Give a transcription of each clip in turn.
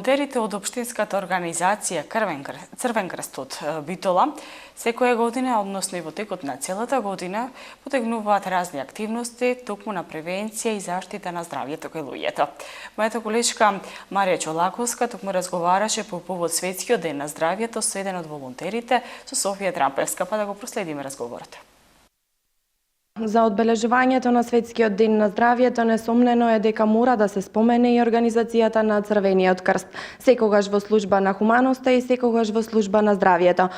волонтерите од општинската организација Црвен крст од Битола секоја година, односно и во текот на целата година, потегнуваат разни активности токму на превенција и заштита на здравјето кај луѓето. Мојата колешка Марија Чолаковска токму разговараше по повод Светскиот ден на здравјето со еден од волонтерите, со Софија Трампевска, па да го проследиме разговорот. За одбележувањето на Светскиот ден на здравјето несомнено е дека мора да се спомене и организацијата на Црвениот крст, секогаш во служба на хуманоста и секогаш во служба на здравјето.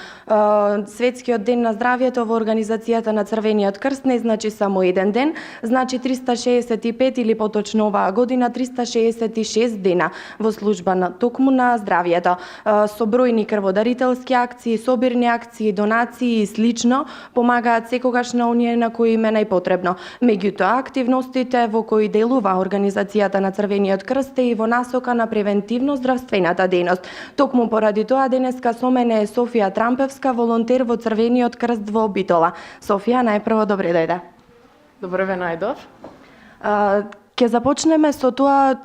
Светскиот ден на здравјето во организацијата на Црвениот крст не значи само еден ден, значи 365 или поточно оваа година 366 дена во служба на токму на здравјето, со бројни крводарителски акции, собирни акции, донации и слично, помагаат секогаш на оние на кои им е најпотребно. Меѓутоа, активностите во кои делува организацијата на Црвениот крст е и во насока на превентивно-здравствената дејност. Токму поради тоа денеска со мене е Софија Трампевска, волонтер во Црвениот крст во Битола. Софија, најпрво добре дојде. Добре ве најдов. Ке започнеме со тоа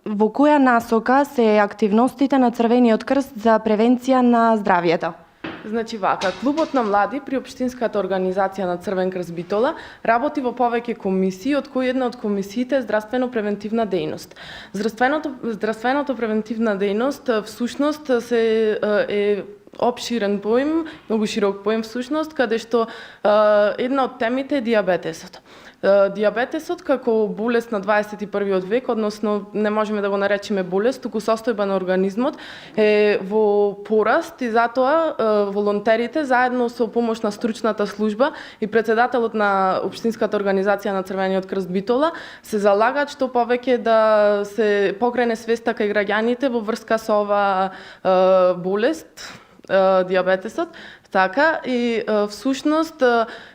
во која насока се активностите на Црвениот крст за превенција на здравјето. Значи вака, клубот на млади при општинската организација на Црвен крст Битола работи во повеќе комисии, од кои една од комисиите е здравствено-превентивна дејност. Здравственото превентивна дејност всушност е опширен поим, многу широк поим всушност, каде што една од темите е дијабетесот. Дијабетесот како болест на 21 век, односно не можеме да го наречеме болест, туку состојба на организмот е во пораст и затоа волонтерите заедно со помош на стручната служба и председателот на општинската организација на Црвениот крст Битола се залагаат што повеќе да се покрене свеста кај граѓаните во врска со оваа болест, дијабетесот. Така и всушност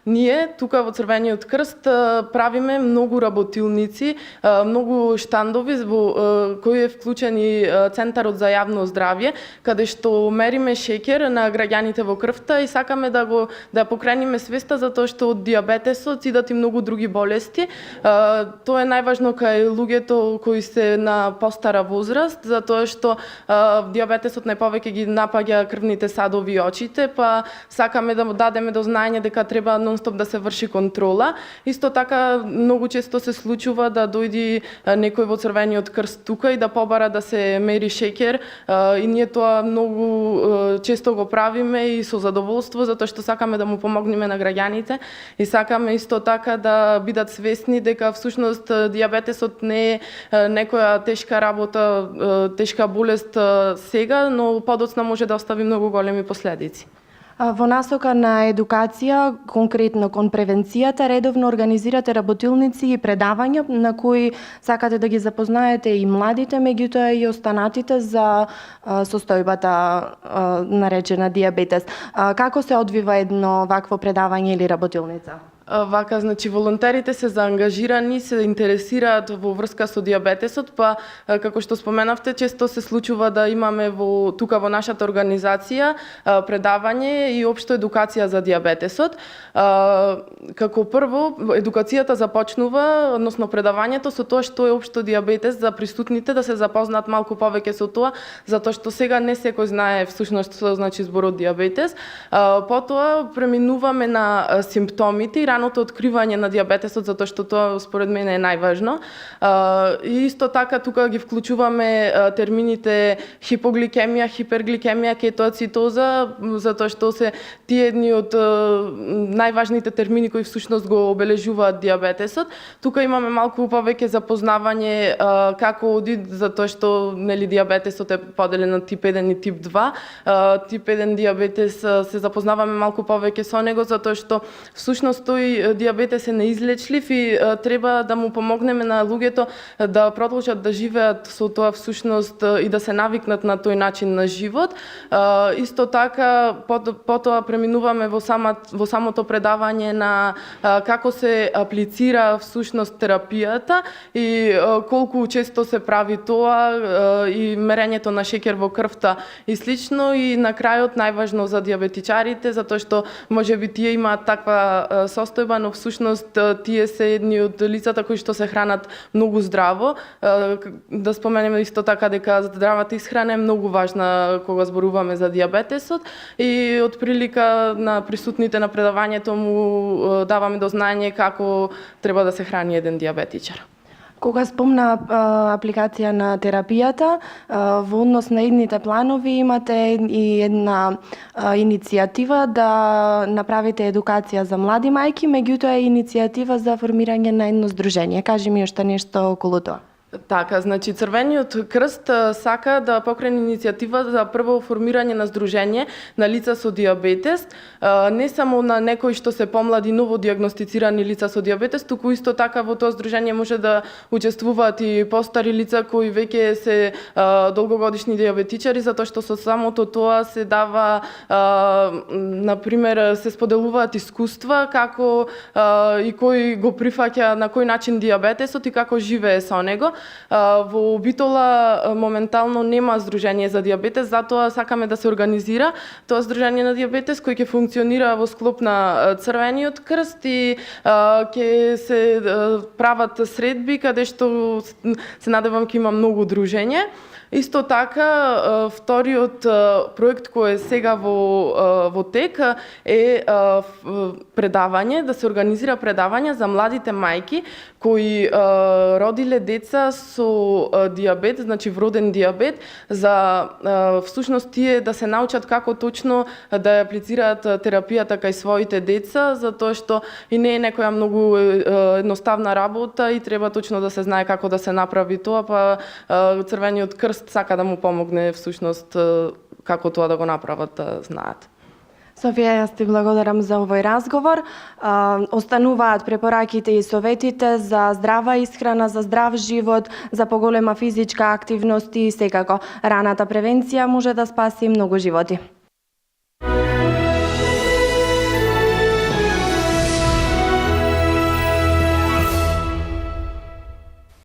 ние тука во Црвениот крст правиме многу работилници, многу штандови во кои е вклучен и Центарот за јавно здравје, каде што мериме шеќер на граѓаните во крвта и сакаме да покрениме свеста затоа што од дијабетесот идат и многу други болести. Тоа е најважно кај луѓето кои се на постара возраст, затоа што дијабетесот најповеќе ги напаѓа крвните садови и очите, па сакаме да му дадеме до знаење дека треба нонстоп да се врши контрола. Исто така многу често се случува да дојди некој во Црвениот крст тука и да побара да се мери шеќер и ние тоа многу често го правиме и со задоволство затоа што сакаме да му помогнеме на граѓаните и сакаме исто така да бидат свесни дека всушност дијабетесот не е некоја тешка работа, тешка болест сега, но подоцна може да остави многу големи последици. Во насока на едукација, конкретно кон превенцијата, редовно организирате работилници и предавања на кои сакате да ги запознаете и младите, меѓутоа и останатите за состојбата наречена дијабетес. Како се одвива едно вакво предавање или работилница? Вака, значи, волонтерите се заангажирани, се интересираат во врска со дијабетесот, па, како што споменавте, често се случува да имаме тука во нашата организација предавање и општо едукација за дијабетесот. Како прво, едукацијата започнува, односно предавањето, со тоа што е општо дијабетес, за присутните да се запознаат малку повеќе со тоа, затоа што сега не секој знае всушност што значи зборот дијабетес. Потоа преминуваме на симптомите и раното откривање на дијабетесот, затоа што тоа според мене е најважно. И исто така тука ги вклучуваме термините хипогликемија, хипергликемија, кетоацитоза, затоа што се тие едни од најважните термини кои всушност го обележуваат дијабетесот. Тука имаме малку повеќе запознавање како оди, затоа што нели дијабетесот е поделен на тип 1 и тип 2. Тип 1 дијабетес се запознаваме малку повеќе со него, затоа што всушност тој дијабетес е неизлечлив и треба да му помогнеме на луѓето да продолжат да живеат со тоа всушност и да се навикнат на тој начин на живот. Исто така потоа преминуваме во самото предавање на како се аплицира всушност терапијата и колку често се прави тоа и мерењето на шеќер во крвта и слично, и на крајот најважно за дијабетичарите, затоа што можеби тие имаат таква состојба, но всушност тие се едни од лицата кои што се хранат многу здраво. Да споменеме исто така дека здравата исхрана е многу важна кога зборуваме за дијабетесот и од прилика на присутните на предавањето му даваме до знаење како треба да се храни еден дијабетичар. Кога спомна апликација на терапијата, во однос на идните планови имате и една иницијатива да направите едукација за млади мајки, меѓутоа е иницијатива за формирање на едно здружение. Кажи ми уште нешто околу тоа. Така, значи Црвениот крст сака да покрене иницијатива за прво формирање на здружение на лица со дијабетес, не само на некои што се помлади ново дијагностицирани лица со дијабетес, туку исто така во тоа здружение може да учествуваат и постари лица кои веќе се долгогодишни дијабетичари, затоа што со самото тоа се дава, на пример, се споделуваат искуства како и кој го прифаќа на кој начин дијабетесот и како живее со него. Во Битола моментално нема здружение за дијабетес, затоа сакаме да се организира тоа здружение на дијабетес кој ќе функционира во склоп на Црвениот крст и ќе се прават средби каде што се надевам ќе има многу дружење. Исто така, вториот проект кој е сега во тек е предавање, да се организира предавање за младите мајки кои родиле деца со дијабет, значи вроден дијабет, за всушност тие да се научат како точно да аплицираат терапијата кај своите деца, затоа што и не е некоја многу едноставна работа и треба точно да се знае како да се направи тоа, па Црвениот крст сака да му помогне всушност како тоа да го направат, да знаат. Софија, јас ти благодарам за овој разговор. Остануваат препораките и советите за здрава исхрана, за здрав живот, за поголема физичка активност и секако раната превенција може да спаси многу животи.